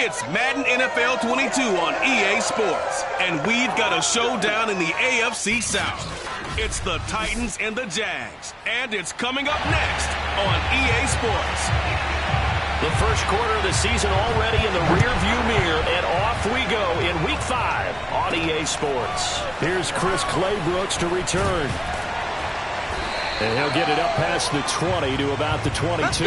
It's Madden NFL 22 on EA Sports, and we've got a showdown in the AFC South. It's the Titans and the Jags, and it's coming up next on EA Sports. The first quarter of the season already in the rearview mirror, and off we go in Week 5 on EA Sports. Here's Chris Claybrooks to return. And he'll get it up past the 20 to about the 22.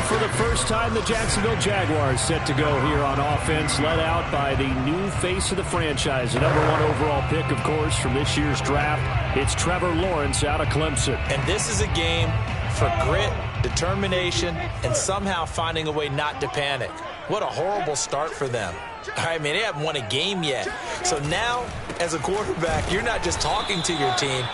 For the first time, the Jacksonville Jaguars set to go here on offense, led out by the new face of the franchise, the #1 overall pick, of course, from this year's draft. It's Trevor Lawrence out of Clemson. And this is a game for grit, determination, and somehow finding a way not to panic. What a horrible start for them. I mean, they haven't won a game yet. So now, as a quarterback, you're not just talking to your team.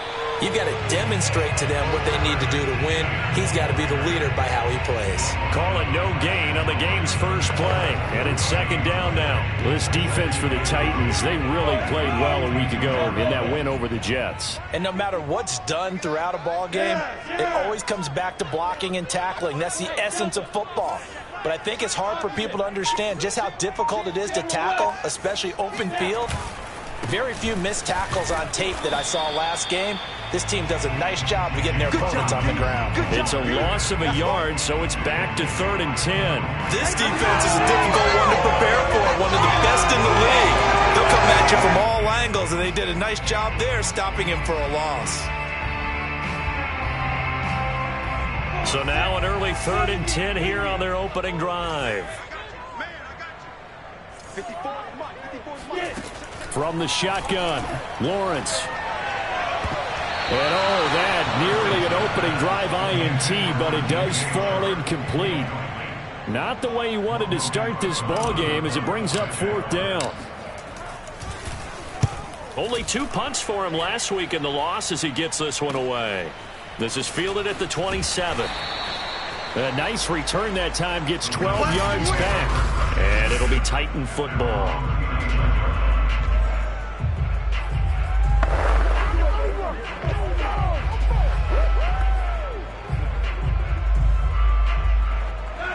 You've got to demonstrate to them what they need to do to win. He's got to be the leader by how he plays. Call it no gain on the game's first play. And it's second down now. This defense for the Titans, they really played well a week ago in that win over the Jets. And no matter what's done throughout a ball game, it always comes back to blocking and tackling. That's the essence of football. But I think it's hard for people to understand just how difficult it is to tackle, especially open field. Very few missed tackles on tape that I saw last game. This team does a nice job of getting their opponents on the ground. It's a loss of a yard, so it's back to 3rd and 10. This defense is a difficult one to prepare for, one of the best in the league. They'll come at you from all angles, and they did a nice job there stopping him for a loss. So now an early 3rd and 10 here on their opening drive. From the shotgun, Lawrence. And that nearly an opening drive INT, but it does fall incomplete. Not the way he wanted to start this ball game as it brings up 4th down. Only 2 punts for him last week in the loss as he gets this one away. This is fielded at the 27. A nice return that time, gets 12 yards back. And it'll be Titan football.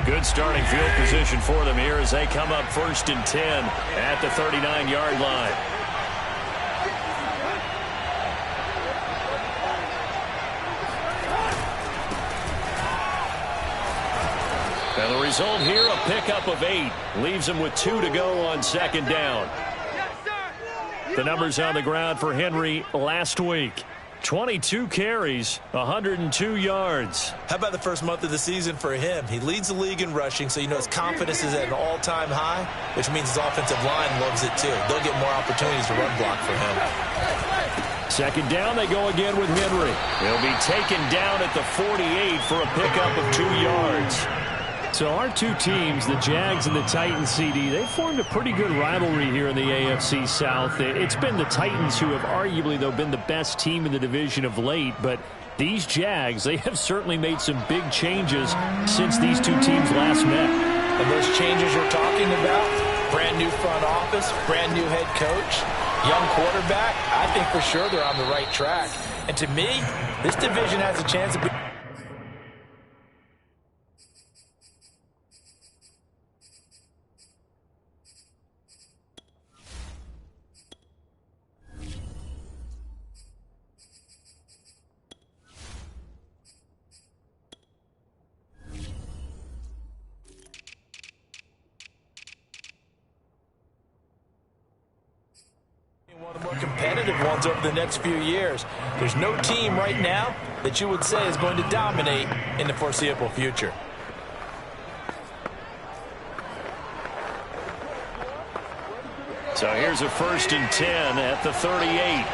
Good starting field position for them here as they come up 1st and 10 at the 39-yard line. And the result here, a pickup of 8. Leaves them with 2 to go on 2nd down. The numbers on the ground for Henry last week. 22 carries, 102 yards. How about the first month of the season for him? He leads the league in rushing, so you know his confidence is at an all-time high, which means his offensive line loves it too. They'll get more opportunities to run block for him. 2nd down, they go again with Henry. He'll be taken down at the 48 for a pickup of 2 yards. So our two teams, the Jags and the Titans, CD, they formed a pretty good rivalry here in the AFC South. It's been the Titans who have arguably, though, been the best team in the division of late. But these Jags, they have certainly made some big changes since these two teams last met. And those changes you're talking about, brand new front office, brand new head coach, young quarterback, I think for sure they're on the right track. And to me, this division has a chance to be... one of the more competitive ones over the next few years. There's no team right now that you would say is going to dominate in the foreseeable future. So here's a 1st and 10 at the 38.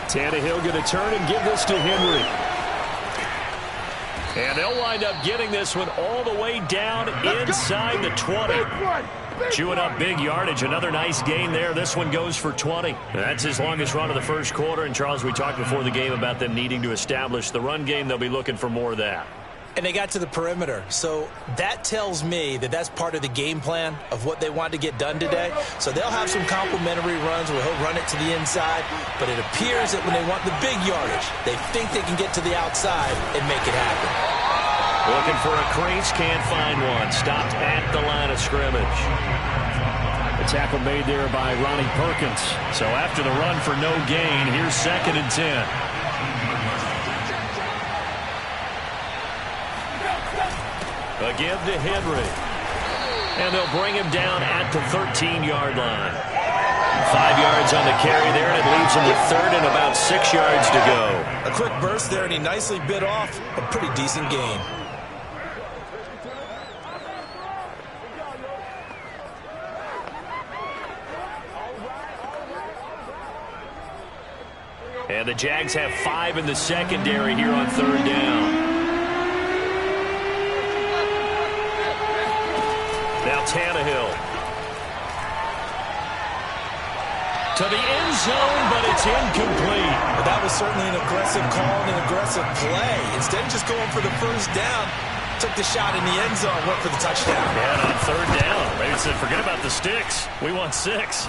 Tannehill going to turn and give this to Henry. And they'll wind up getting this one all the way down inside the 20. Chewing up big yardage. Another nice gain there. This one goes for 20. That's his longest run of the first quarter. And, Charles, we talked before the game about them needing to establish the run game. They'll be looking for more of that. And they got to the perimeter. So that tells me that that's part of the game plan of what they want to get done today. So they'll have some complimentary runs where he'll run it to the inside. But it appears that when they want the big yardage, they think they can get to the outside and make it happen. Looking for a crease, can't find one. Stopped at the line of scrimmage. The tackle made there by Ronnie Perkins. So after the run for no gain, here's 2nd and 10. Again to Henry. And they'll bring him down at the 13-yard line. 5 yards on the carry there, and it leaves him with 3rd and about 6 yards to go. A quick burst there, and he nicely bit off a pretty decent gain. And the Jags have 5 in the secondary here on 3rd down. Now Tannehill. To the end zone, but it's incomplete. But that was certainly an aggressive call and an aggressive play. Instead of just going for the first down, took the shot in the end zone, went for the touchdown. And on 3rd down, they said, forget about the sticks. We want 6.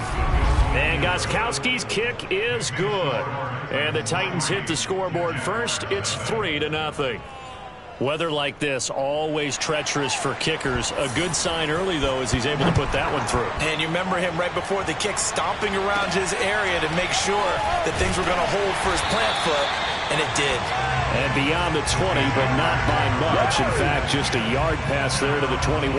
And Gostkowski's kick is good. And the Titans hit the scoreboard first. It's 3-0. Weather like this, always treacherous for kickers. A good sign early, though, as he's able to put that one through. And you remember him right before the kick stomping around his area to make sure that things were going to hold for his plant foot, and it did. And beyond the 20, but not by much. In fact, just a yard pass there to the 21.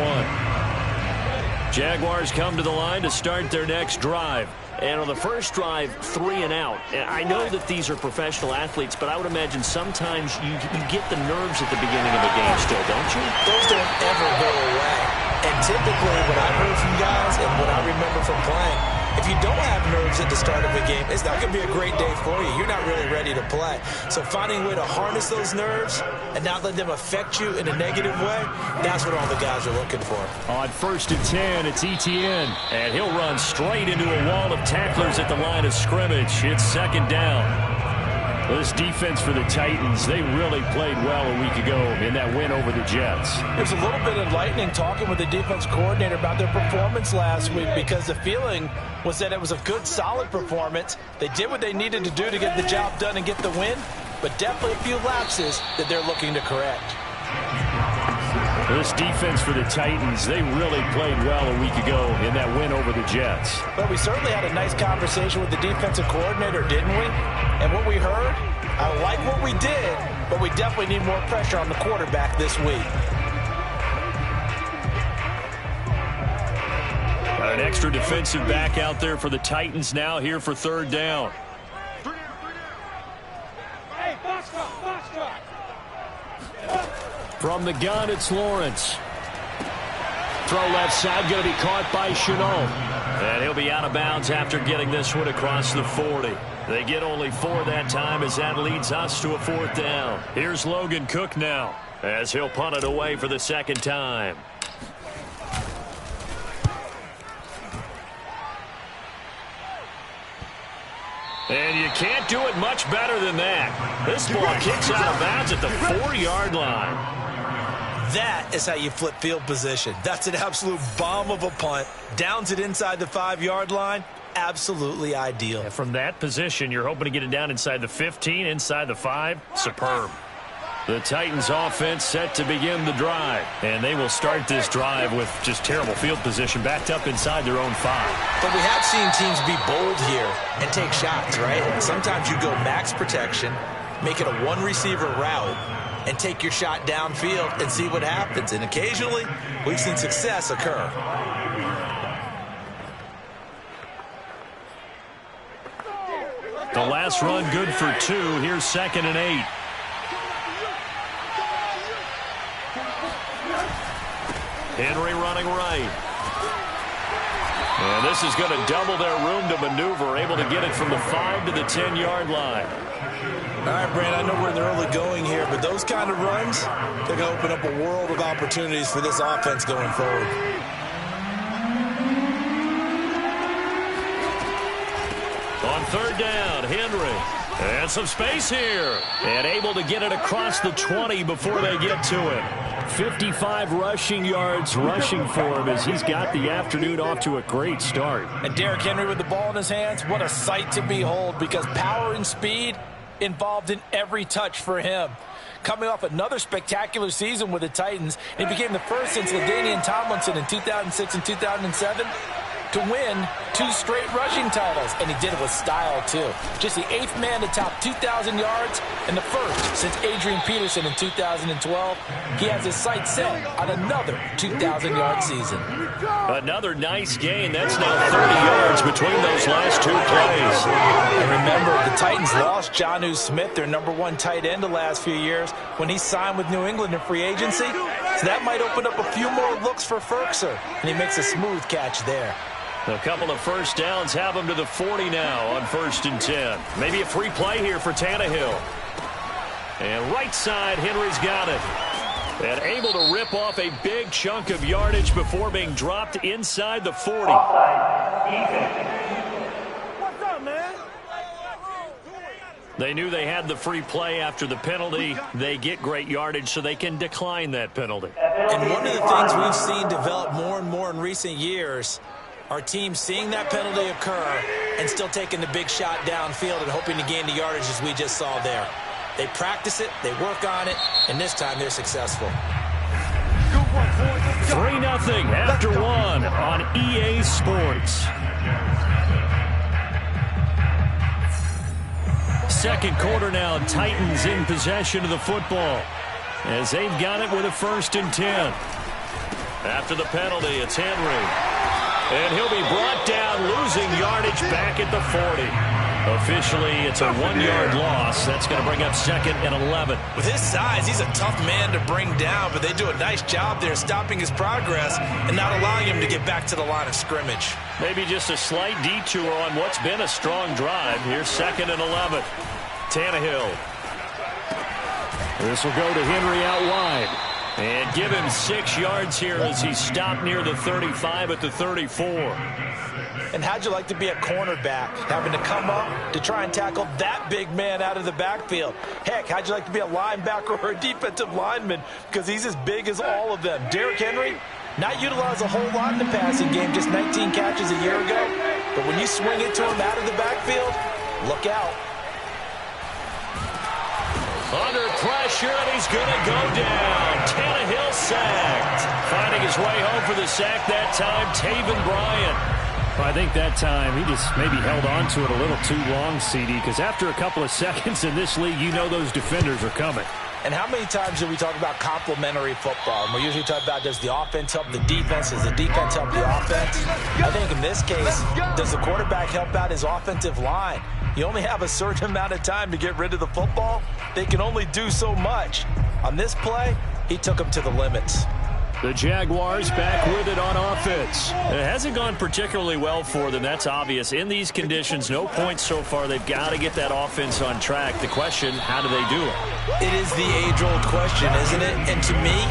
Jaguars come to the line to start their next drive. And on the first drive, 3 and out. And I know that these are professional athletes, but I would imagine sometimes you get the nerves at the beginning of a game still, don't you? Those don't ever go away. And typically, what I've heard from guys and what I remember from playing, if you don't have nerves at the start of a game, it's not going to be a great day for you. You're not really ready to play. So finding a way to harness those nerves and not let them affect you in a negative way, that's what all the guys are looking for. On 1st and 10, it's Etienne. And he'll run straight into a wall of tacklers at the line of scrimmage. It's 2nd down. This defense for the Titans, they really played well a week ago in that win over the Jets. It was a little bit enlightening talking with the defense coordinator about their performance last week, because the feeling was that it was a good, solid performance. They did what they needed to do to get the job done and get the win, but definitely a few lapses that they're looking to correct. This defense for the Titans, they really played well a week ago in that win over the Jets. But we certainly had a nice conversation with the defensive coordinator, didn't we? And what we heard, I like what we did, but we definitely need more pressure on the quarterback this week. An extra defensive back out there for the Titans now here for 3rd down. From the gun, it's Lawrence. Throw left side, going to be caught by Chenault. And he'll be out of bounds after getting this one across the 40. They get only 4 that time as that leads us to a 4th down. Here's Logan Cook now, as he'll punt it away for the 2nd time. And you can't do it much better than that. This ball kicks out of bounds at the 4-yard line. That is how you flip field position. That's an absolute bomb of a punt. Downs it inside the 5-yard line. Absolutely ideal. And from that position, you're hoping to get it down inside the 15, inside the 5. Superb. The Titans offense set to begin the drive. And they will start this drive with just terrible field position backed up inside their own 5. But we have seen teams be bold here and take shots, right? Sometimes you go max protection, make it a one-receiver route, and take your shot downfield and see what happens. And occasionally, we've seen success occur. The last run good for 2. Here's 2nd and 8. Henry running right. And this is going to double their room to maneuver, able to get it from the 5 to the 10-yard line. All right, Brand, I know we're in the early going here, but those kind of runs, they're going to open up a world of opportunities for this offense going forward. On 3rd down, Henry. And some space here. And able to get it across the 20 before they get to it. 55 rushing yards rushing for him as he's got the afternoon off to a great start. And Derrick Henry with the ball in his hands, what a sight to behold, because power and speed involved in every touch for him. coming off another spectacular season with the Titans. He became the first since LaDainian Tomlinson in 2006 and 2007 to win 2 straight rushing titles, and he did it with style, too. Just the 8th man to top 2,000 yards and the first since Adrian Peterson in 2012. He has his sights set on another 2,000-yard season. Another nice gain. That's now 30 yards between those last 2 plays. And remember, the Titans lost Jonnu Smith, their #1 tight end the last few years, when he signed with New England in free agency. So that might open up a few more looks for Ferkser, and he makes a smooth catch there. A couple of first downs have him to the 40 now on 1st and 10. Maybe a free play here for Tannehill. And right side, Henry's got it. And able to rip off a big chunk of yardage before being dropped inside the 40. What's up, man? They knew they had the free play after the penalty. They get great yardage so they can decline that penalty. And one of the things we've seen develop more and more in recent years, our team seeing that penalty occur and still taking the big shot downfield and hoping to gain the yardage as we just saw there. They practice it, they work on it, and this time they're successful. 3-0 after 1 on EA Sports. Second quarter now, Titans in possession of the football as they've got it with a 1st and 10. After the penalty, it's Henry. And he'll be brought down, losing yardage back at the 40. Officially, it's a 1-yard loss. That's going to bring up 2nd and 11. With his size, he's a tough man to bring down, but they do a nice job there stopping his progress and not allowing him to get back to the line of scrimmage. Maybe just a slight detour on what's been a strong drive. Here's 2nd and 11. Tannehill. This will go to Henry out wide. And give him 6 yards here as he stopped near the 35 at the 34. And how'd you like to be a cornerback, having to come up to try and tackle that big man out of the backfield? Heck, how'd you like to be a linebacker or a defensive lineman, because he's as big as all of them? Derrick Henry, not utilized a whole lot in the passing game, just 19 catches a year ago. But when you swing it to him out of the backfield, look out. Under pressure, and he's going to go down. Tannehill sacked. Finding his way home for the sack that time, Taven Bryan. Well, I think that time he just maybe held on to it a little too long, CD, because after a couple of seconds in this league, you know those defenders are coming. And how many times do we talk about complementary football? And we usually talk about, does the offense help the defense? Does the defense help the offense? I think in this case, does the quarterback help out his offensive line? You only have a certain amount of time to get rid of the football. They can only do so much. On this play, he took them to the limits. The Jaguars back with it on offense. It hasn't gone particularly well for them. That's obvious. In these conditions, no points so far. They've got to get that offense on track. The question, how do they do it? It is the age-old question, isn't it? And to me,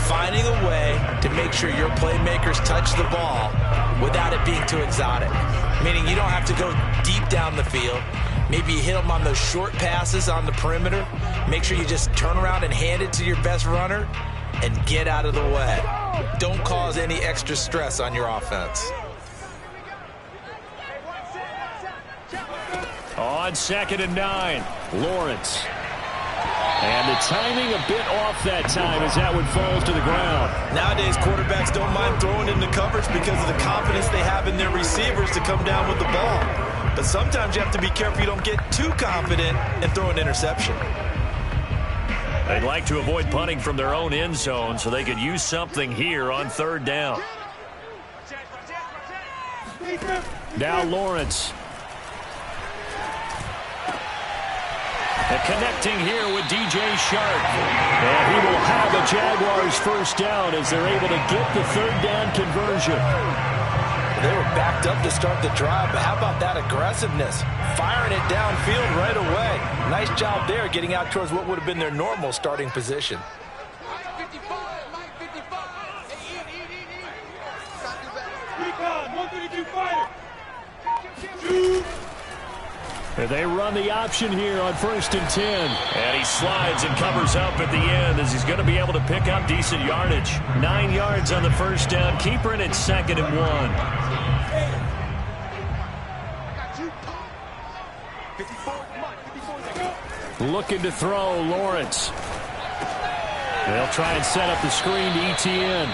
finding a way to make sure your playmakers touch the ball without it being too exotic. Meaning you don't have to go deep down the field. Maybe you hit them on those short passes on the perimeter. Make sure you just turn around and hand it to your best runner and get out of the way. Don't cause any extra stress on your offense. On 2nd and 9, Lawrence. And the timing a bit off that time as that one falls to the ground. Nowadays, quarterbacks don't mind throwing into coverage because of the confidence they have in their receivers to come down with the ball. But sometimes you have to be careful you don't get too confident and throw an interception. They'd like to avoid punting from their own end zone so they could use something here on 3rd down. Now Lawrence. And connecting here with DJ Shark. And he will have a Jaguars 1st down as they're able to get the 3rd down conversion. They were backed up to start the drive, but how about that aggressiveness? Firing it downfield right away. Nice job there getting out towards what would have been their normal starting position. And they run the option here on 1st and 10. And he slides and covers up at the end as he's going to be able to pick up decent yardage. 9 yards on the 1st down. Keeper in at 2nd and 1. Looking to throw, Lawrence. They'll try and set up the screen to Etienne.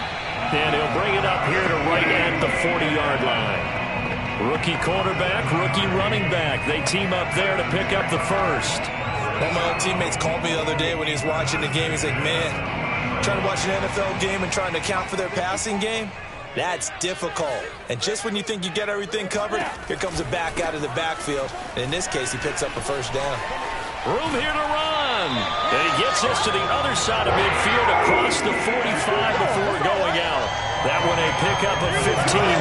And he'll bring it up here to right at the 40-yard line. Rookie quarterback, rookie running back. They team up there to pick up the first. One of my old teammates called me the other day when he was watching the game. He's like, man, trying to watch an NFL game and trying to account for their passing game, that's difficult. And just when you think you get everything covered, here comes a back out of the backfield. And in this case, he picks up a first down. Room here to run. And he gets this to the other side of midfield across the 45 before going out. That one a pickup of 15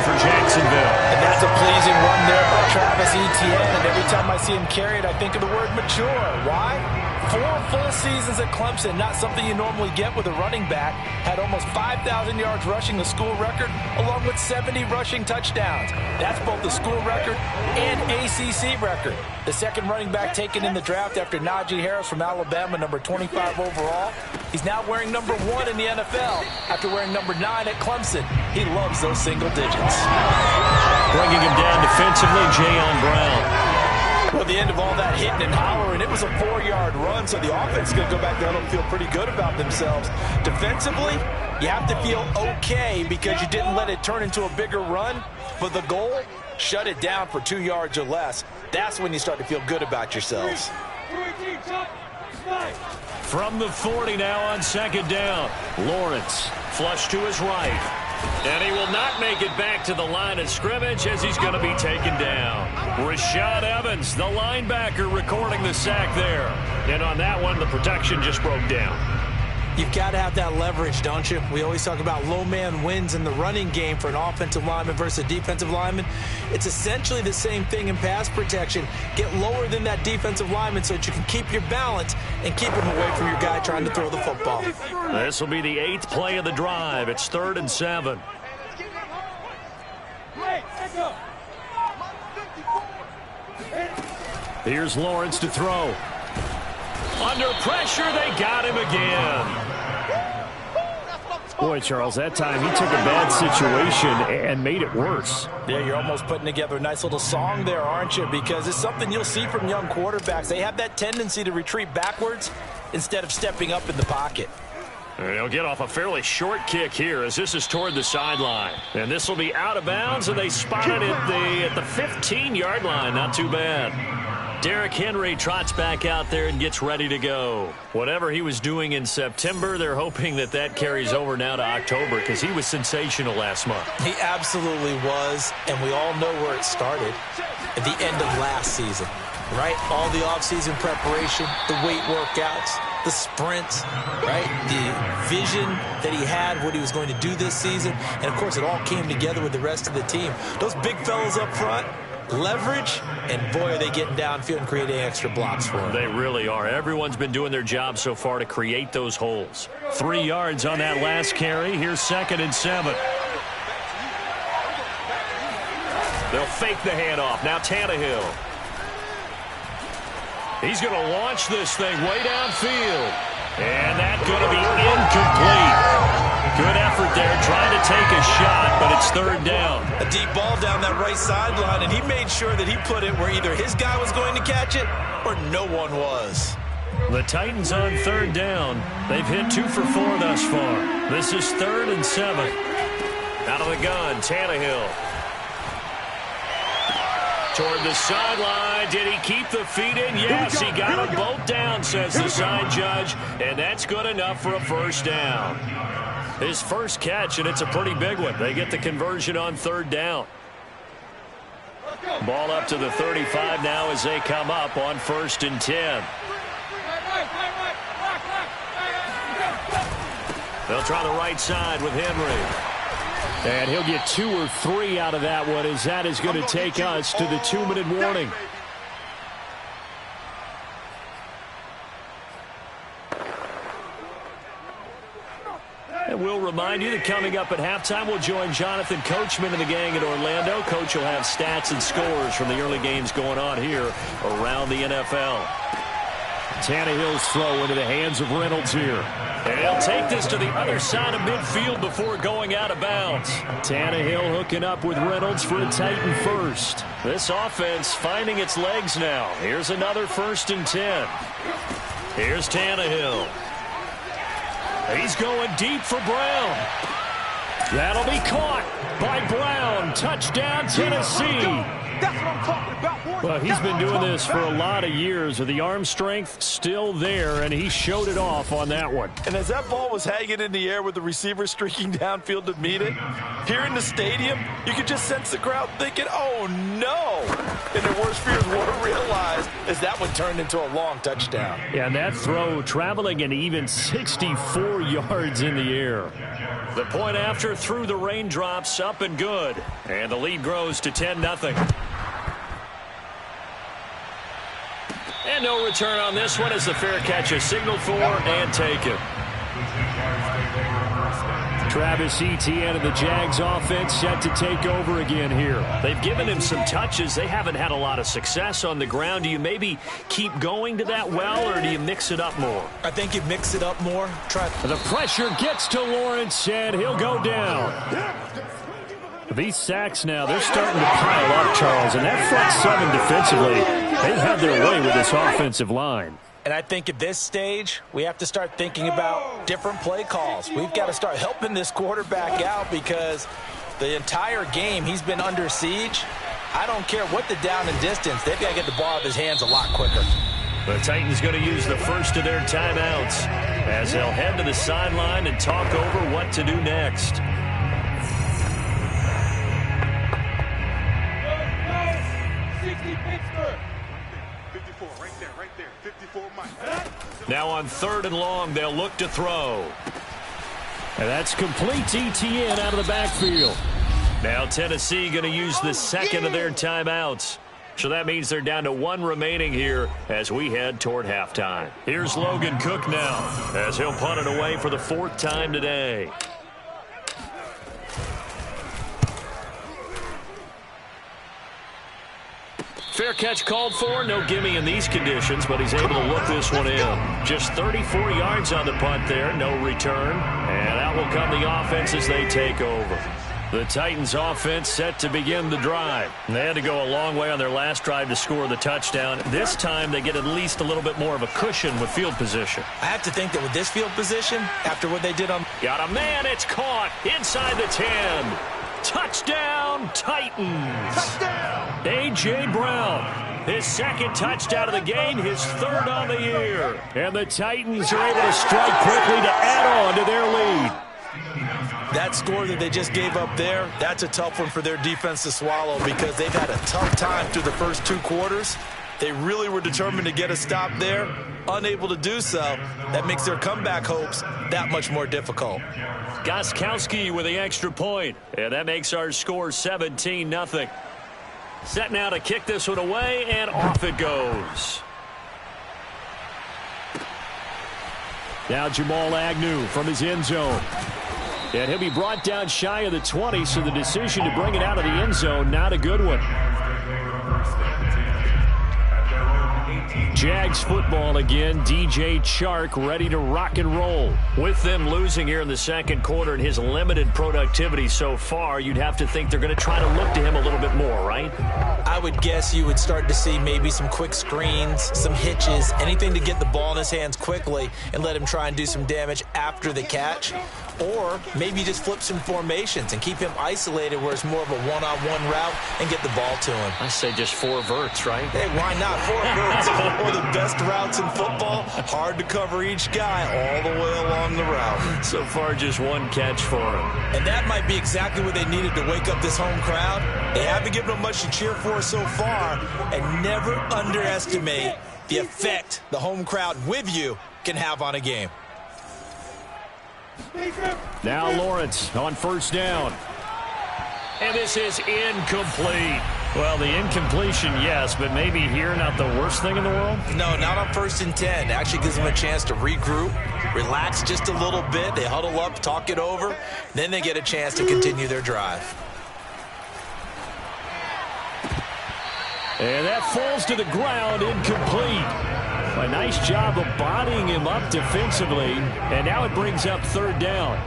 for Jacksonville. And that's a pleasing run there by Travis Etienne. And every time I see him carry it, I think of the word mature. Why? 4 full seasons at Clemson, not something you normally get with a running back. Had almost 5,000 yards rushing, the school record, along with 70 rushing touchdowns. That's both the school record and ACC record. The second running back taken in the draft after Najee Harris from Alabama, number 25 overall. He's now wearing number 1 in the NFL after wearing number 9 at Clemson. He loves those single digits. Bringing him down defensively, Jayon Brown. Well, the end of all that hitting and hollering, it was a 4-yard run, so the offense is going to go back there and feel pretty good about themselves. Defensively, you have to feel okay because you didn't let it turn into a bigger run, but the goal, shut it down for 2 yards or less. That's when you start to feel good about yourselves. From the 40 now on second down. Lawrence, flush to his right. And he will not make it back to the line of scrimmage as he's going to be taken down. Rashad Evans, the linebacker, recording the sack there. And on that one, the protection just broke down. You've got to have that leverage, don't you? We always talk about low man wins in the running game for an offensive lineman versus a defensive lineman. It's essentially the same thing in pass protection. Get lower than that defensive lineman so that you can keep your balance and keep him away from your guy trying to throw the football. This will be the 8th play of the drive. It's 3rd and 7. Here's Lawrence to throw. Under pressure, they got him again. Boy, Charles, that time he took a bad situation and made it worse. Yeah, you're almost putting together a nice little song there, aren't you? Because it's something you'll see from young quarterbacks. They have that tendency to retreat backwards instead of stepping up in the pocket. They'll get off a fairly short kick here as this is toward the sideline. And this will be out of bounds, and they spot it at the 15-yard line. Not too bad. Derrick Henry trots back out there and gets ready to go. Whatever he was doing in September, they're hoping that carries over now to October because he was sensational last month. He absolutely was, and we all know where it started at the end of last season, right? All the offseason preparation, the weight workouts, the sprints, right? The vision that he had, what he was going to do this season, and, of course, it all came together with the rest of the team. Those big fellas up front, leverage, and boy, are they getting downfield and creating extra blocks for him. They really are. Everyone's been doing their job so far to create those holes. 3 yards on that last carry. Here's 2nd and 7. They'll fake the handoff. Now Tannehill. He's going to launch this thing way downfield. And that's going to be incomplete. Good effort there, trying to take a shot, but it's 3rd down. A deep ball down that right sideline, and he made sure that he put it where either his guy was going to catch it or no one was. The Titans on 3rd down. They've hit 2 for 4 thus far. This is 3rd and 7. Out of the gun, Tannehill. Toward the sideline. Did he keep the feet in? Yes, he got them both down, says the side judge, and that's good enough for a first down. His first catch, and it's a pretty big one. They get the conversion on 3rd down. Ball up to the 35 now as they come up on 1st and 10. They'll try the right side with Henry. And he'll get 2 or 3 out of that one as that is going to take us to the 2-minute warning. And we'll remind you that coming up at halftime, we'll join Jonathan Coachman and the gang in Orlando. Coach will have stats and scores from the early games going on here around the NFL. Tannehill's throw into the hands of Reynolds here. And he'll take this to the other side of midfield before going out of bounds. Tannehill hooking up with Reynolds for a Titan first. This offense finding its legs now. Here's another 1st and 10. Here's Tannehill. He's going deep for Brown. That'll be caught by Brown. Touchdown, Tennessee. That's what I'm talking about, boys. Well, he's been doing this for a lot of years. With the arm strength still there, and he showed it off on that one. And as that ball was hanging in the air with the receiver streaking downfield to meet it, here in the stadium, you could just sense the crowd thinking, oh, no. And their worst fears were realized as that one turned into a long touchdown. Yeah, and that throw traveling an even 64 yards in the air. The point after through the raindrops, up and good. And the lead grows to 10-0. And no return on this one as the fair catch is signaled for and taken. Travis Etienne and the Jags offense set to take over again here. They've given him some touches. They haven't had a lot of success on the ground. Do you maybe keep going to that well, or do you mix it up more? I think you mix it up more. The pressure gets to Lawrence, and he'll go down. These sacks now, they're starting to pile up, Charles, and that front seven defensively, they've had their way with this offensive line. And I think at this stage, we have to start thinking about different play calls. We've got to start helping this quarterback out because the entire game he's been under siege. I don't care what the down and distance. They've got to get the ball out of his hands a lot quicker. The Titans going to use the first of their timeouts as they'll head to the sideline and talk over what to do next. Now on 3rd and long, they'll look to throw. And that's complete. Etienne out of the backfield. Now Tennessee going to use the second of their timeouts. So that means they're down to 1 remaining here as we head toward halftime. Here's Logan Cook now as he'll punt it away for the 4th time today. Fair catch called for. No gimme in these conditions, but he's able to look this one in. Just 34 yards on the punt there. No return. And out will come the offense as they take over. The Titans offense set to begin the drive. They had to go a long way on their last drive to score the touchdown. This time they get at least a little bit more of a cushion with field position. I have to think that with this field position, after what they did on... Got a man. It's caught inside the 10. Touchdown, Titans. Touchdown! A.J. Brown, his 2nd touchdown of the game, his 3rd on the year. And the Titans are able to strike quickly to add on to their lead. That score that they just gave up there, that's a tough one for their defense to swallow because they've had a tough time through the first 2 quarters. They really were determined to get a stop there, unable to do so. That makes their comeback hopes that much more difficult. Gostkowski with the extra point, and that makes our score 17-0. Set now to kick this one away, and off it goes. Now Jamal Agnew from his end zone. And he'll be brought down shy of the 20, so the decision to bring it out of the end zone, not a good one. Jags football again. DJ Chark ready to rock and roll. With them losing here in the 2nd quarter and his limited productivity so far, you'd have to think they're going to try to look to him a little bit more, right? I would guess you would start to see maybe some quick screens, some hitches, anything to get the ball in his hands quickly and let him try and do some damage after the catch. Or maybe just flip some formations and keep him isolated where it's more of a one-on-one route and get the ball to him. I say just 4 verts, right? Hey, why not? 4 verts. One of the best routes in football. Hard to cover each guy all the way along the route. So far, just 1 catch for him. And that might be exactly what they needed to wake up this home crowd. They haven't given them much to cheer for so far. And never underestimate the effect the home crowd with you can have on a game. Now Lawrence on 1st down. And this is incomplete. Well, the incompletion, yes, but maybe here not the worst thing in the world? No, not on 1st and 10. Actually gives them a chance to regroup, relax just a little bit. They huddle up, talk it over. Then they get a chance to continue their drive. And that falls to the ground, incomplete. A nice job of bodying him up defensively, and now it brings up 3rd down.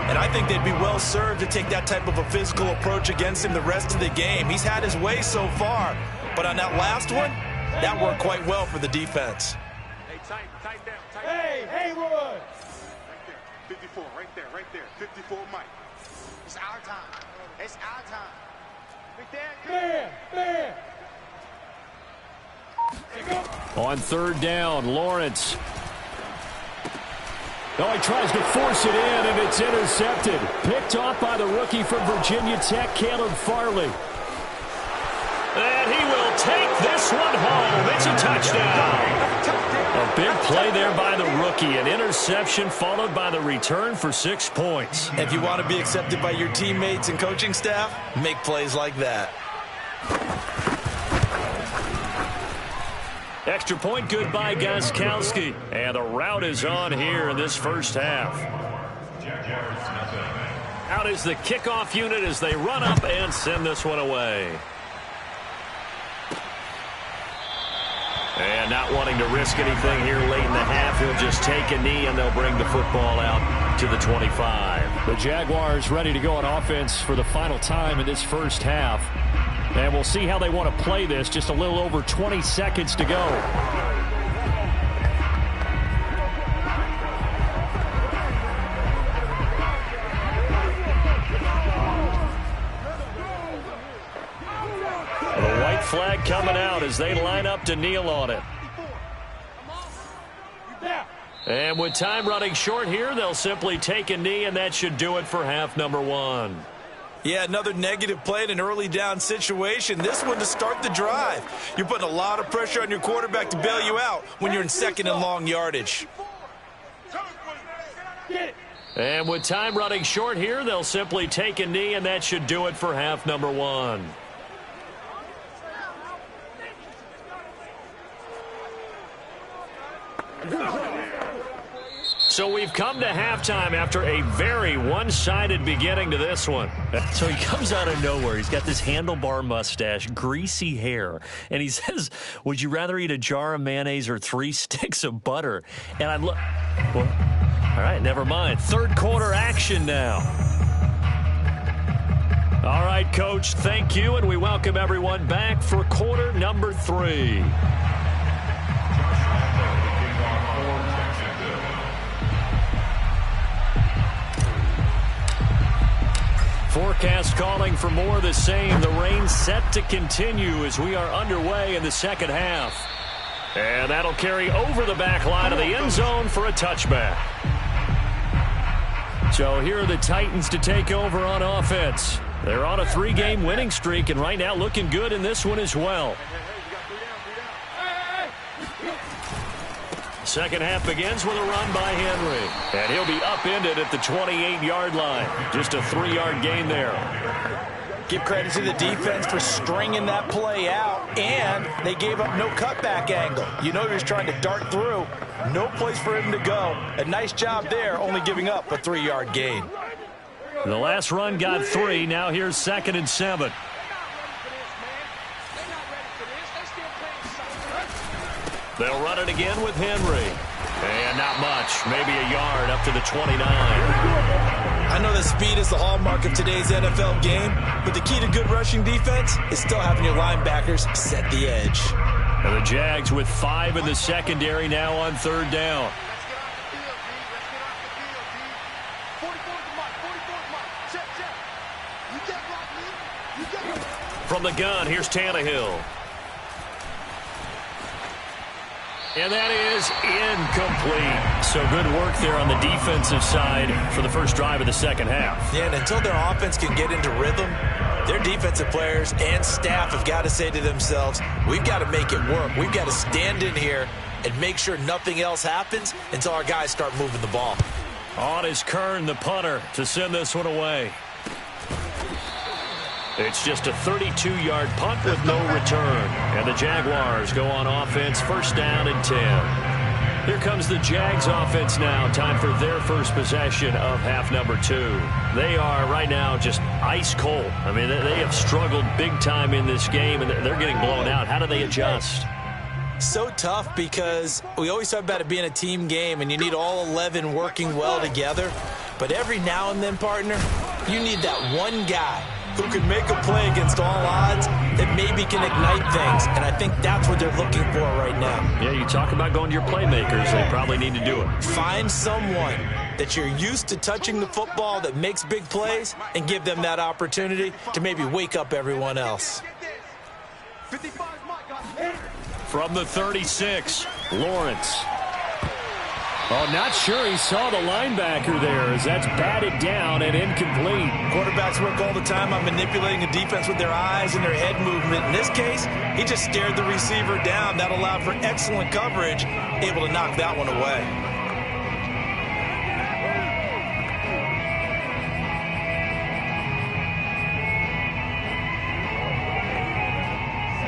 And I think they'd be well served to take that type of a physical approach against him the rest of the game. He's had his way so far, but on that last one, that worked quite well for the defense. Tight down. Hey, Haywood! Right there. 54, right there. 54, Mike. It's our time. It's our time. Man! On third down, Lawrence. Oh, he tries to force it in, and it's intercepted. Picked off by the rookie from Virginia Tech, Caleb Farley. And he will take this one home. It's a touchdown. A big play there by the rookie. An interception followed by the return for 6 points. If you want to be accepted by your teammates and coaching staff, make plays like that. Extra point good by Gostkowski. And the route is on here in this first half. Out is the kickoff unit as they run up and send this one away. And not wanting to risk anything here late in the half, he'll just take a knee and they'll bring the football out to the 25. The Jaguars ready to go on offense for the final time in this first half. And we'll see how they want to play this. Just a little over 20 seconds to go. The white flag coming out as they line up to kneel on it. And with time running short here, they'll simply take a knee, and that should do it for half number one. Yeah, another negative play in an early down situation. This one to start the drive. You're putting a lot of pressure on your quarterback to bail you out when you're in second and long yardage. And with time running short here, they'll simply take a knee, and that should do it for half number one. So we've come to halftime after a very one-sided beginning to this one. So he comes out of nowhere. He's got this handlebar mustache, greasy hair, and he says, would you rather eat a jar of mayonnaise or 3 sticks of butter? And I look, well, all right, never mind. Third quarter action now. All right, Coach, thank you, and we welcome everyone back for quarter number 3. Forecast calling for more of the same. The rain set to continue as we are underway in the second half. And that'll carry over the back line of the end zone for a touchback. So here are the Titans to take over on offense. They're on a 3-game winning streak, and right now looking good in this one as well. Second half begins with a run by Henry. And he'll be upended at the 28-yard line. Just a 3-yard gain there. Give credit to the defense for stringing that play out, and they gave up no cutback angle. You know you're just trying to dart through. No place for him to go. A nice job there, only giving up a 3-yard gain. The last run got 3. Now here's 2nd and 7. They'll run it again with Henry. And not much. Maybe a yard up to the 29. I know that speed is the hallmark of today's NFL game, but the key to good rushing defense is still having your linebackers set the edge. And the Jags with 5 in the secondary now on third down. From the gun, here's Tannehill. And that is incomplete. So good work there on the defensive side for the first drive of the second half. Yeah, and until their offense can get into rhythm, their defensive players and staff have got to say to themselves, we've got to make it work. We've got to stand in here and make sure nothing else happens until our guys start moving the ball. On is Kern, the punter, to send this one away. It's just a 32-yard punt with no return. And the Jaguars go on offense, first down and 10. Here comes the Jags offense now. Time for their first possession of half number 2. They are right now just ice cold. I mean, they have struggled big time in this game, and they're getting blown out. How do they adjust? So tough because we always talk about it being a team game, and you need all 11 working well together. But every now and then, partner, you need that one guy who can make a play against all odds that maybe can ignite things. And I think that's what they're looking for right now. Yeah, you talk about going to your playmakers. They probably need to do it. Find someone that you're used to touching the football that makes big plays and give them that opportunity to maybe wake up everyone else. From the 36, Lawrence. Oh, not sure he saw the linebacker there as that's batted down and incomplete. Quarterbacks work all the time on manipulating a defense with their eyes and their head movement. In this case, he just stared the receiver down. That allowed for excellent coverage, able to knock that one away.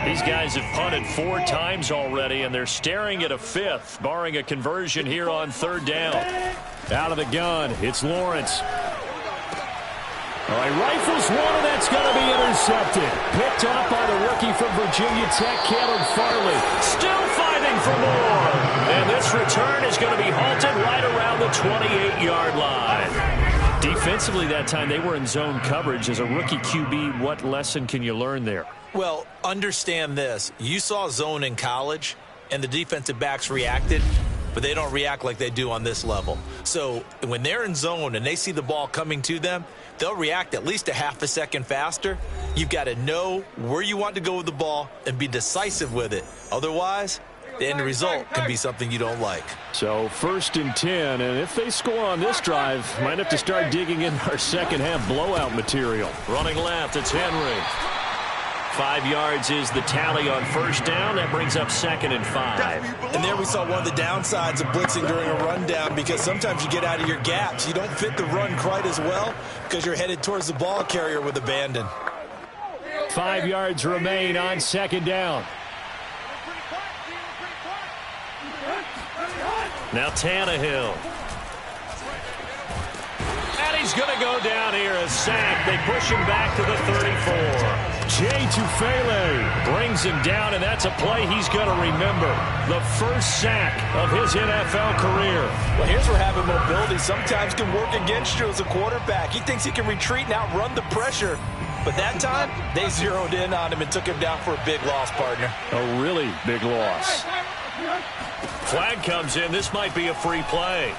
These guys have punted 4 times already, and they're staring at a 5th, barring a conversion here on 3rd down. Out of the gun, it's Lawrence. All right, rifles one, and that's going to be intercepted. Picked up by the rookie from Virginia Tech, Caleb Farley. Still fighting for more. And this return is going to be halted right around the 28-yard line. Defensively that time, they were in zone coverage. As a rookie QB, what lesson can you learn there? Well, understand this. You saw zone in college, and the defensive backs reacted, but they don't react like they do on this level. So when they're in zone and they see the ball coming to them, they'll react at least a half a second faster. You've got to know where you want to go with the ball and be decisive with it. Otherwise, the end result can be something you don't like. So 1st and 10, and if they score on this drive, might have to start digging in our second half blowout material. Running left, it's Henry. 5 yards is the tally on 1st down. That brings up 2nd and 5. And there we saw one of the downsides of blitzing during a rundown, because sometimes you get out of your gaps. You don't fit the run quite as well because you're headed towards the ball carrier with abandon. 5 yards remain on 2nd down. Now Tannehill. And he's going to go down here, a sack. They push him back to the 34. Jay Tufele brings him down, and that's a play he's going to remember. The first sack of his NFL career. Well, here's where having mobility sometimes can work against you as a quarterback. He thinks he can retreat and outrun the pressure. But that time, they zeroed in on him and took him down for a big loss, partner. A really big loss. Flag comes in. This might be a free play.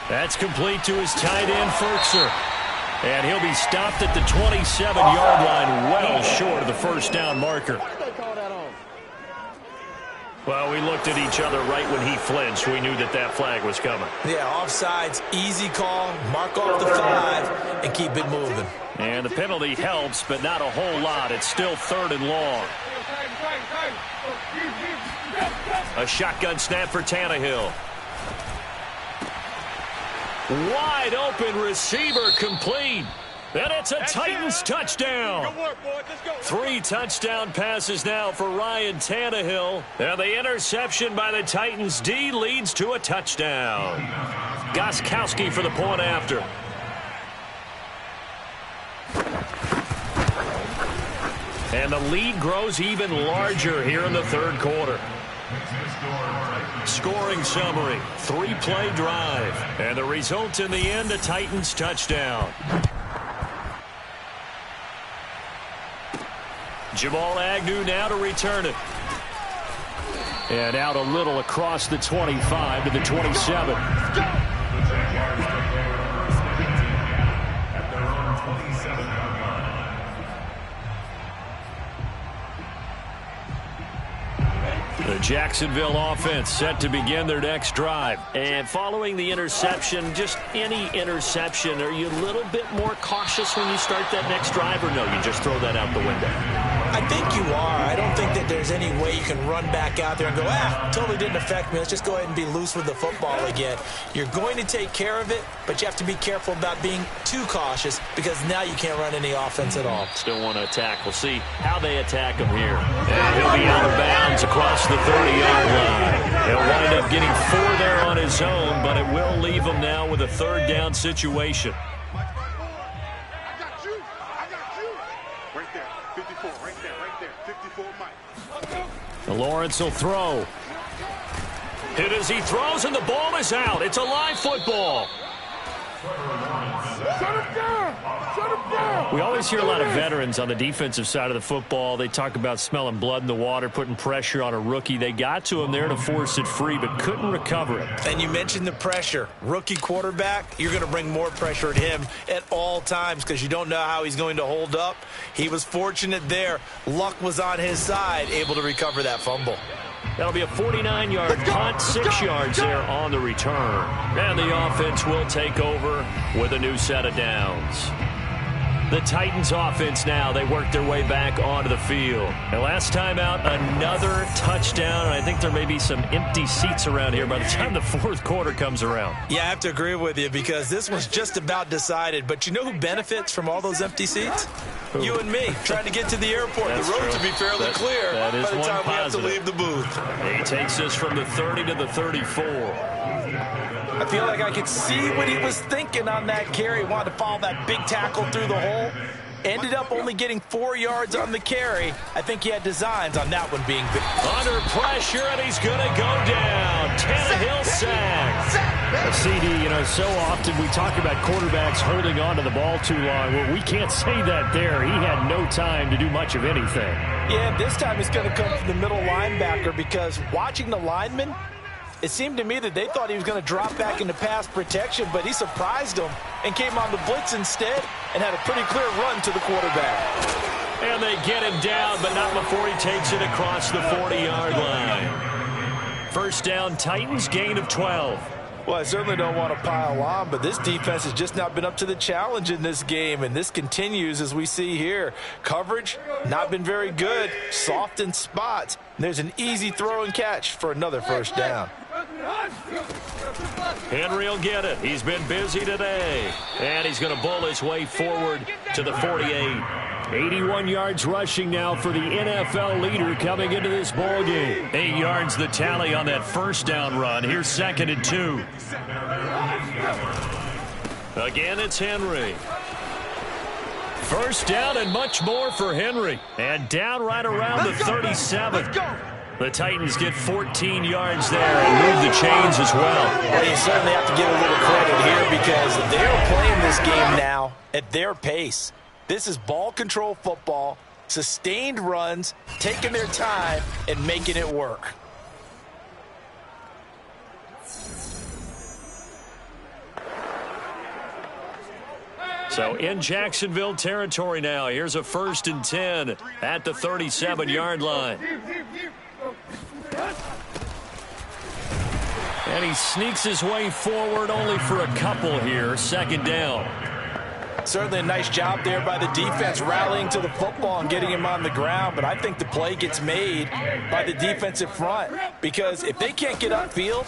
That's complete to his tight end, Ferkser. And he'll be stopped at the 27-yard line, well short of the 1st down marker. Well, we looked at each other right when he flinched. We knew that that flag was coming. Yeah, offsides, easy call, mark off the 5, and keep it moving. And the penalty helps, but not a whole lot. It's still 3rd and long. A shotgun snap for Tannehill. Wide open receiver complete. And it's a Titans touchdown. 3 touchdown passes now for Ryan Tannehill. And the interception by the Titans D leads to a touchdown. Gostkowski for the point after. And the lead grows even larger here in the 3rd quarter. Scoring summary, 3-play drive. And the result in the end, a Titans touchdown. Jamal Agnew now to return it. And out a little across the 25 to the 27. The Jacksonville offense set to begin their next drive. And following the interception, just any interception, are you a little bit more cautious when you start that next drive, or no, you just throw that out the window? I think you are. I don't think that there's any way you can run back out there and go, totally didn't affect me. Let's just go ahead and be loose with the football again. You're going to take care of it, but you have to be careful about being too cautious, because now you can't run any offense at all. Still want to attack. We'll see how they attack him here. And he'll be out of bounds across the 30-yard line. He'll wind up getting 4 there on his own, but it will leave him now with a 3rd down situation. Lawrence will throw. Hit as he throws, and the ball is out. It's a live football. Shut him down! Shut We always hear a lot of veterans on the defensive side of the football. They talk about smelling blood in the water, putting pressure on a rookie. They got to him there to force it free, but couldn't recover it. And you mentioned the pressure. Rookie quarterback, you're going to bring more pressure at him at all times because you don't know how he's going to hold up. He was fortunate there. Luck was on his side, able to recover that fumble. That'll be a 49-yard punt, 6 yards there on the return. And the offense will take over with a new set of downs. The Titans offense now, they work their way back onto the field. And last time out, another touchdown. And I think there may be some empty seats around here by the time the fourth quarter comes around. Yeah, I have to agree with you because this one's just about decided. But you know who benefits from all those empty seats? Who? You and me, trying to get to the airport. That's the road true. to be fairly clear that is by the time we have to leave the booth. He takes us from the 30 to the 34. I feel like I could see what he was thinking on that carry. Wanted to follow that big tackle through the hole. Ended up only getting 4 yards on the carry. I think he had designs on that one being big. Under pressure, and he's going to go down. Tannehill sacked. CD, you know, so often we talk about quarterbacks holding on to the ball too long. Well, we can't say that there. He had no time to do much of anything. Yeah, this time he's going to come from the middle linebacker because watching the lineman, it seemed to me that they thought he was going to drop back into pass protection, but he surprised them and came on the blitz instead and had a pretty clear run to the quarterback. And they get him down, but not before he takes it across the 40-yard line. First down, Titans, gain of 12. Well, I certainly don't want to pile on, but this defense has just not been up to the challenge in this game, and this continues as we see here. Coverage, not been very good, soft in spots. There's an easy throw and catch for another first down. Henry will get it. He's been busy today. And he's going to bull his way forward to the 48. 81 yards rushing now for the NFL leader coming into this ball game. 8 yards the tally on that first down run. Here's 2nd and 2. Again, it's Henry. First down and much more for Henry. And down right around the 37. The Titans get 14 yards there and move the chains as well. Well, you certainly have to give a little credit here because they're playing this game now at their pace. This is ball control football, sustained runs, taking their time, and making it work. So in Jacksonville territory now. Here's a 1st and 10 at the 37-yard line. And he sneaks his way forward only for a couple here. 2nd down. Certainly a nice job there by the defense rallying to the football and getting him on the ground, but I think the play gets made by the defensive front because if they can't get upfield,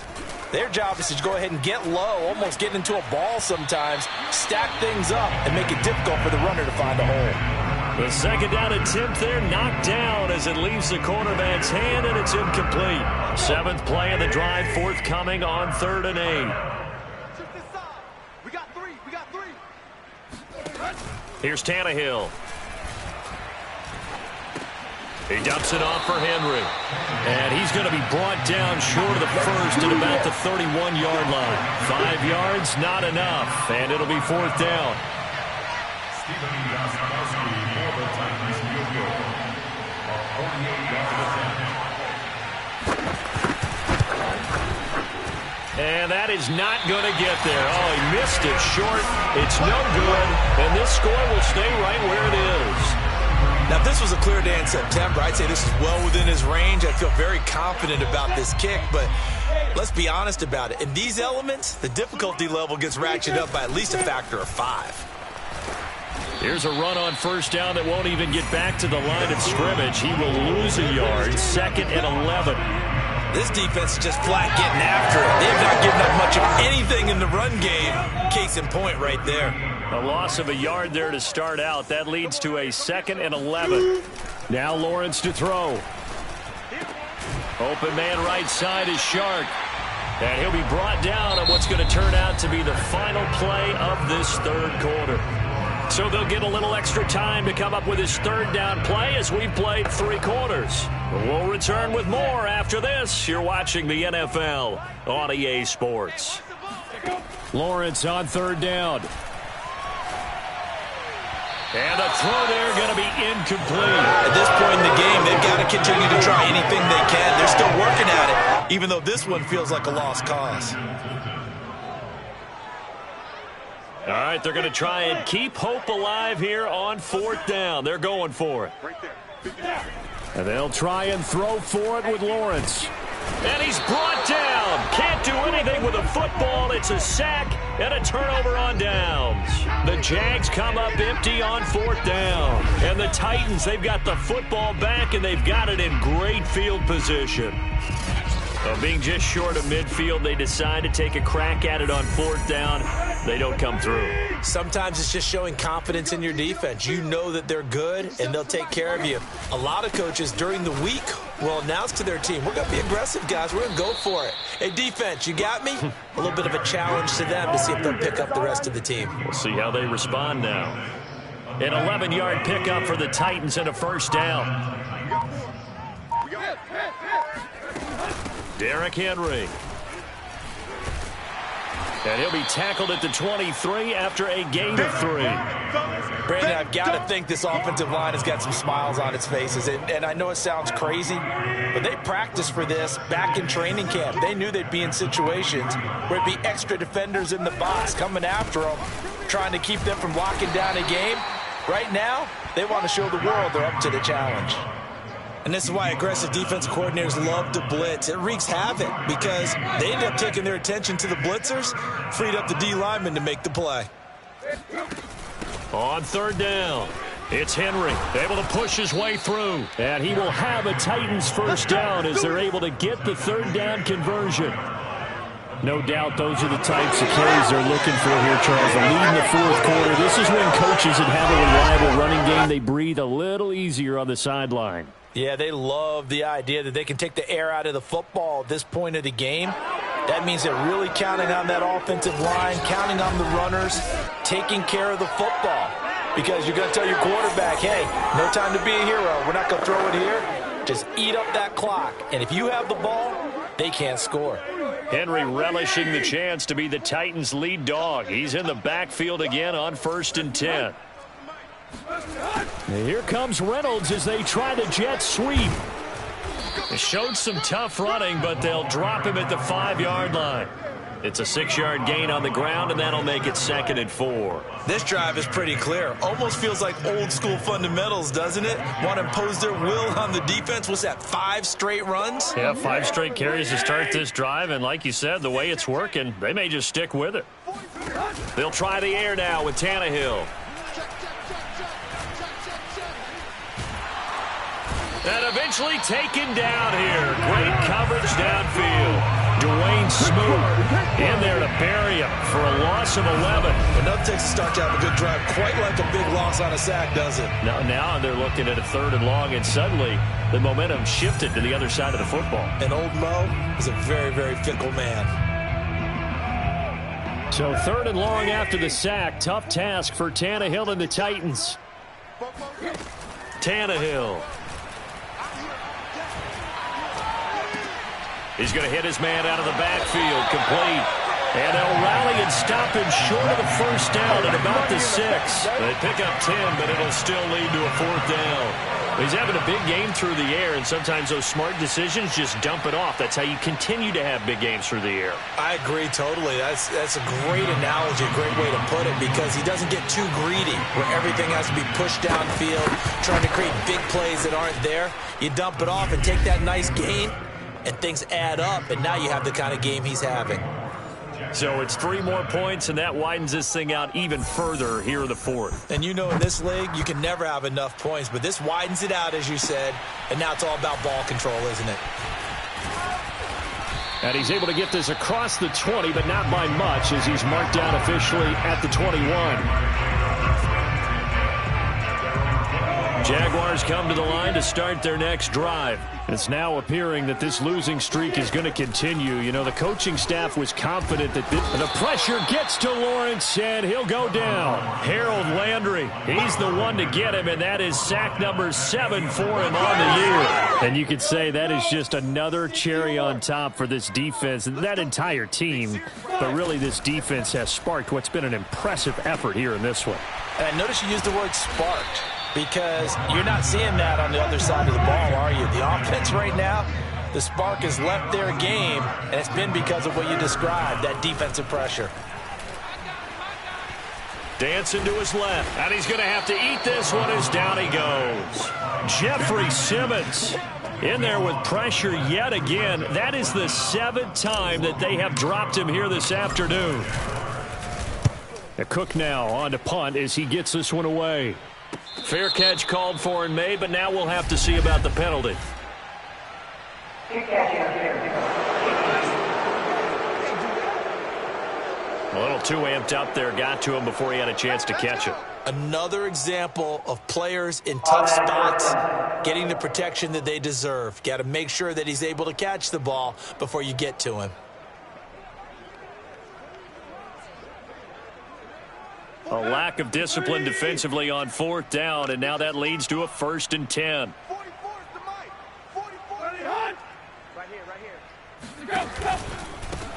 their job is to go ahead and get low, almost get into a ball sometimes, stack things up, and make it difficult for the runner to find a hole. The 2nd down attempt there knocked down as it leaves the cornerback's hand, and it's incomplete. 7th play of the drive forthcoming on 3rd and 8. Here's Tannehill. He dumps it off for Henry. And he's going to be brought down short of the first at about the 31-yard line. 5 yards, not enough. And it'll be 4th down. And that is not going to get there. Oh, he missed it short. It's no good. And this score will stay right where it is. Now, if this was a clear day in September, I'd say this is well within his range. I feel very confident about this kick, but let's be honest about it. In these elements, the difficulty level gets ratcheted up by at least a factor of 5. Here's a run on 1st down that won't even get back to the line of scrimmage. He will lose a yard. 2nd and 11. This defense is just flat getting after it. They have not given up much of anything in the run game. Case in point right there. A loss of a yard there to start out. That leads to a 2nd and 11. Now Lawrence to throw. Open man right side is Shark. And he'll be brought down on what's going to turn out to be the final play of this 3rd quarter. So they'll get a little extra time to come up with his 3rd down play as we've played 3 quarters. We'll return with more after this. You're watching the NFL on EA Sports. Lawrence on 3rd down. And the throw there going to be incomplete. At this point in the game, they've got to continue to try anything they can. They're still working at it, even though this one feels like a lost cause. All right, they're going to try and keep hope alive here on 4th down. They're going for it. And they'll try and throw for it with Lawrence. And he's brought down. Can't do anything with a football. It's a sack and a turnover on downs. The Jags come up empty on 4th down. And the Titans, they've got the football back, and they've got it in great field position. Being just short of midfield, they decide to take a crack at it on 4th down. They don't come through. Sometimes it's just showing confidence in your defense. You know that they're good, and they'll take care of you. A lot of coaches during the week will announce to their team, we're going to be aggressive, guys. We're going to go for it. Hey, defense, you got me? A little bit of a challenge to them to see if they'll pick up the rest of the team. We'll see how they respond now. An 11-yard pickup for the Titans and a 1st down. Derrick Henry. And he'll be tackled at the 23 after a gain of 3. Brandon, I've got to think this offensive line has got some smiles on its faces. And I know it sounds crazy, but they practiced for this back in training camp. They knew they'd be in situations where it'd be extra defenders in the box coming after them, trying to keep them from locking down a game. Right now, they want to show the world they're up to the challenge. And this is why aggressive defensive coordinators love to blitz. It wreaks havoc because they end up taking their attention to the blitzers, freed up the D lineman to make the play. On 3rd down, it's Henry able to push his way through. And he will have a Titans 1st down as they're able to get the 3rd down conversion. No doubt those are the types of carries they're looking for here, Charles. The lead in the 4th quarter. This is when coaches that have a reliable running game, they breathe a little easier on the sideline. Yeah, they love the idea that they can take the air out of the football at this point of the game. That means they're really counting on that offensive line, counting on the runners, taking care of the football. Because you're going to tell your quarterback, hey, no time to be a hero. We're not going to throw it here. Just eat up that clock. And if you have the ball, they can't score. Henry relishing the chance to be the Titans' lead dog. He's in the backfield again on 1st and 10. And here comes Reynolds as they try to jet sweep. They showed some tough running, but they'll drop him at the 5-yard line. It's a 6-yard gain on the ground, and that'll make it 2nd and 4. This drive is pretty clear. Almost feels like old-school fundamentals, doesn't it? Want to impose their will on the defense. What's that, 5 straight runs? Yeah, 5 straight carries to start this drive, and like you said, the way it's working, they may just stick with it. They'll try the air now with Tannehill. And eventually taken down here. Great coverage downfield. Dwayne Smoot in there to bury him for a loss of 11. Enough takes a start to have a good drive. Quite like a big loss on a sack, does it? Now they're looking at a 3rd and long, and suddenly the momentum shifted to the other side of the football. And old Mo is a very, very fickle man. So 3rd and long after the sack. Tough task for Tannehill and the Titans. Tannehill. He's going to hit his man out of the backfield, complete. And they'll rally and stop him short of the 1st down at about the 6. They pick up 10, but it'll still lead to a 4th down. He's having a big game through the air, and sometimes those smart decisions just dump it off. That's how you continue to have big games through the air. I agree totally. That's a great analogy, a great way to put it, because he doesn't get too greedy where everything has to be pushed downfield, trying to create big plays that aren't there. You dump it off and take that nice gain, and things add up, and now you have the kind of game he's having. So it's 3 more points, and that widens this thing out even further here in the 4th. And you know in this league, you can never have enough points, but this widens it out, as you said, and now it's all about ball control, isn't it? And he's able to get this across the 20, but not by much, as he's marked down officially at the 21. Jaguars come to the line to start their next drive. It's now appearing that this losing streak is going to continue. You know, the coaching staff was confident that the pressure gets to Lawrence, and he'll go down. Harold Landry, he's the one to get him, and that is sack number 7 for him on the year. And you could say that is just another cherry on top for this defense and that entire team. But really, this defense has sparked what's been an impressive effort here in this one. And I notice you used the word sparked, because you're not seeing that on the other side of the ball, are you? The offense right now, the spark has left their game, and it's been because of what you described, that defensive pressure. Dancing to his left, and he's going to have to eat this one as down he goes. Jeffrey Simmons in there with pressure yet again. That is the 7th time that they have dropped him here this afternoon. Cook now on to punt as he gets this one away. Fair catch called for and made, but now we'll have to see about the penalty. A little too amped up there, got to him before he had a chance to catch it. Another example of players in tough spots getting the protection that they deserve. Got to make sure that he's able to catch the ball before you get to him. A lack of discipline defensively on 4th down, and now that leads to a 1st and 10.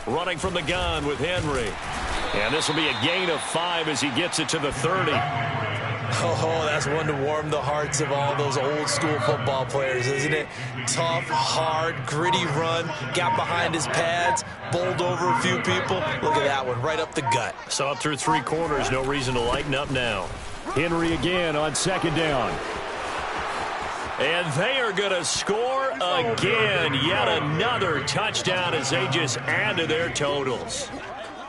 Running from the gun with Henry. And this will be a gain of 5 as he gets it to the 30. Oh, that's one to warm the hearts of all those old school football players, isn't it? Tough, hard, gritty run, got behind his pads, bowled over a few people. Look at that one, right up the gut. So up through 3 quarters, no reason to lighten up now. Henry again on 2nd down. And they are going to score again. Yet another touchdown as they just add to their totals.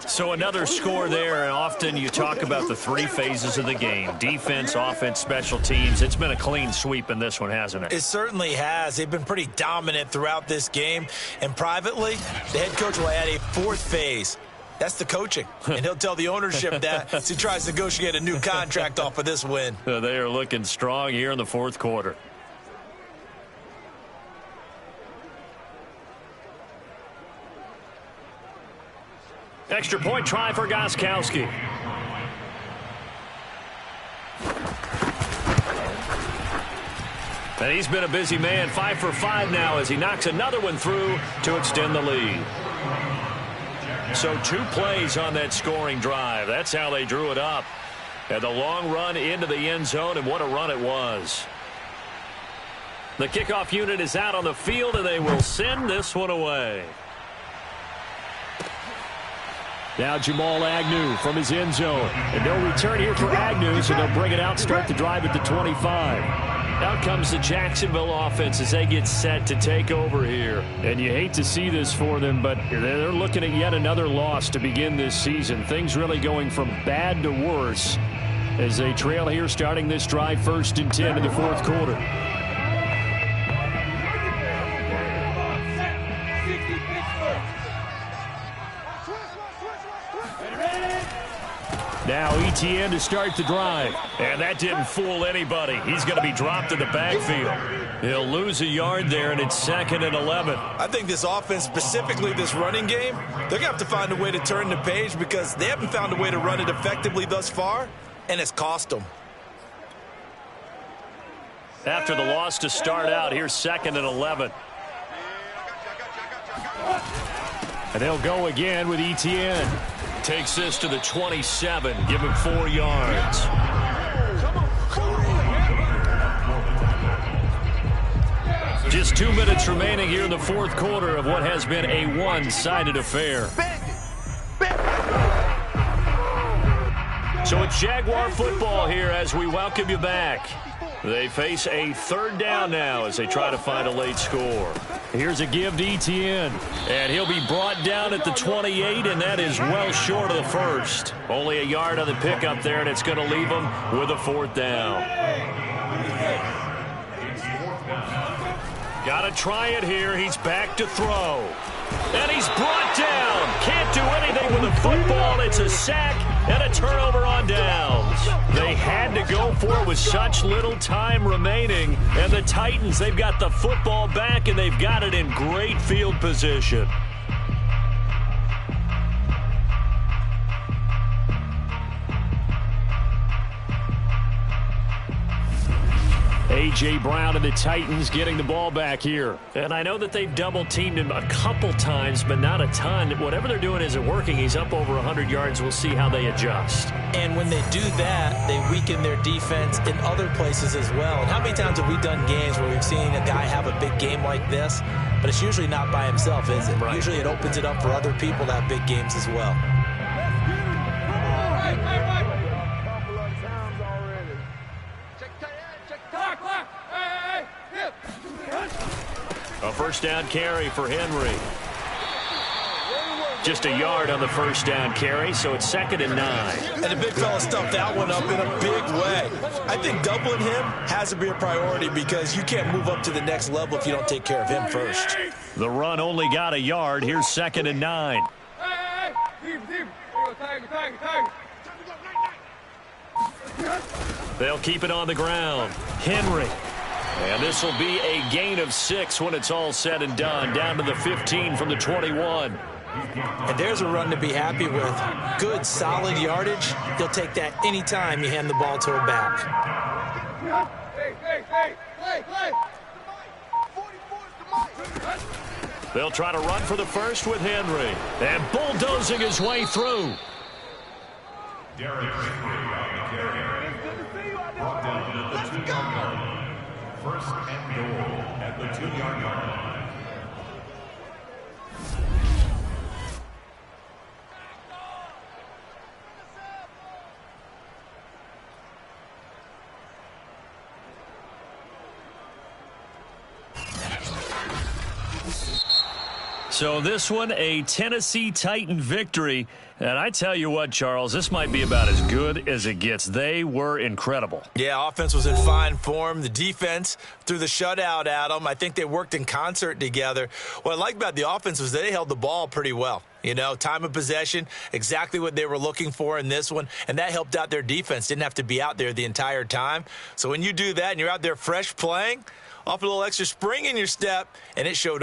So another score there, and often you talk about the 3 phases of the game. Defense, offense, special teams. It's been a clean sweep in this one, hasn't it? It certainly has. They've been pretty dominant throughout this game. And privately, the head coach will add a 4th phase. That's the coaching. And he'll tell the ownership that as he tries to negotiate a new contract off of this win. They are looking strong here in the 4th quarter. Extra point try for Gostkowski. And he's been a busy man, 5 for 5 now as he knocks another one through to extend the lead. So 2 plays on that scoring drive. That's how they drew it up. And the long run into the end zone, and what a run it was. The kickoff unit is out on the field, and they will send this one away. Now Jamal Agnew from his end zone. And they'll return here for Agnew, so they'll bring it out, start the drive at the 25. Out comes the Jacksonville offense as they get set to take over here. And you hate to see this for them, but they're looking at yet another loss to begin this season. Things really going from bad to worse as they trail here starting this drive 1st and 10 in the 4th quarter. Now ETN to start the drive. And that didn't fool anybody. He's going to be dropped in the backfield. He'll lose a yard there, and it's 2nd and 11. I think this offense, specifically this running game, they're going to have to find a way to turn the page because they haven't found a way to run it effectively thus far, and it's cost them. After the loss to start out, here's 2nd and 11. And they'll go again with ETN. Takes this to the 27. Give him 4 yards. Just 2 minutes remaining here in the 4th quarter of what has been a one-sided affair. So it's Jaguar football here as we welcome you back. They face a 3rd down now as they try to find a late score. Here's a give to ETN. And he'll be brought down at the 28, and that is well short of the 1st. Only a yard on the pickup there, and it's going to leave him with a 4th down. Got to try it here. He's back to throw. And he's brought down. Can't do anything with the football. It's a sack and a turnover on downs. They had to go 4 with such little time remaining. And the Titans, they've got the football back, and they've got it in great field position. A.J. Brown and the Titans getting the ball back here. And I know that they've double-teamed him a couple times, but not a ton. Whatever they're doing isn't working. He's up over 100 yards. We'll see how they adjust. And when they do that, they weaken their defense in other places as well. And how many times have we done games where we've seen a guy have a big game like this, but it's usually not by himself, is it? Right. Usually it opens it up for other people to have big games as well. A first down carry for Henry. Just a yard on the first down carry, so it's 2nd and 9. And the big fella stuffed that one up in a big way. I think doubling him has to be a priority because you can't move up to the next level if you don't take care of him first. The run only got a yard. Here's 2nd and 9. They'll keep it on the ground. Henry. And this will be a gain of 6 when it's all said and done. Down to the 15 from the 21. And there's a run to be happy with. Good, solid yardage. He'll take that anytime you hand the ball to a back. They'll try to run for the first with Henry. And bulldozing his way through. Derek Henry on the carry. Brought down at the 2-yard line. First and goal at the 2-yard line. So this one, a Tennessee Titan victory. And I tell you what, Charles, this might be about as good as it gets. They were incredible. Yeah, offense was in fine form. The defense threw the shutout at them. I think they worked in concert together. What I like about the offense was they held the ball pretty well. You know, time of possession, exactly what they were looking for in this one, and that helped out their defense. Didn't have to be out there the entire time. So when you do that and you're out there fresh playing, off a little extra spring in your step, and it showed up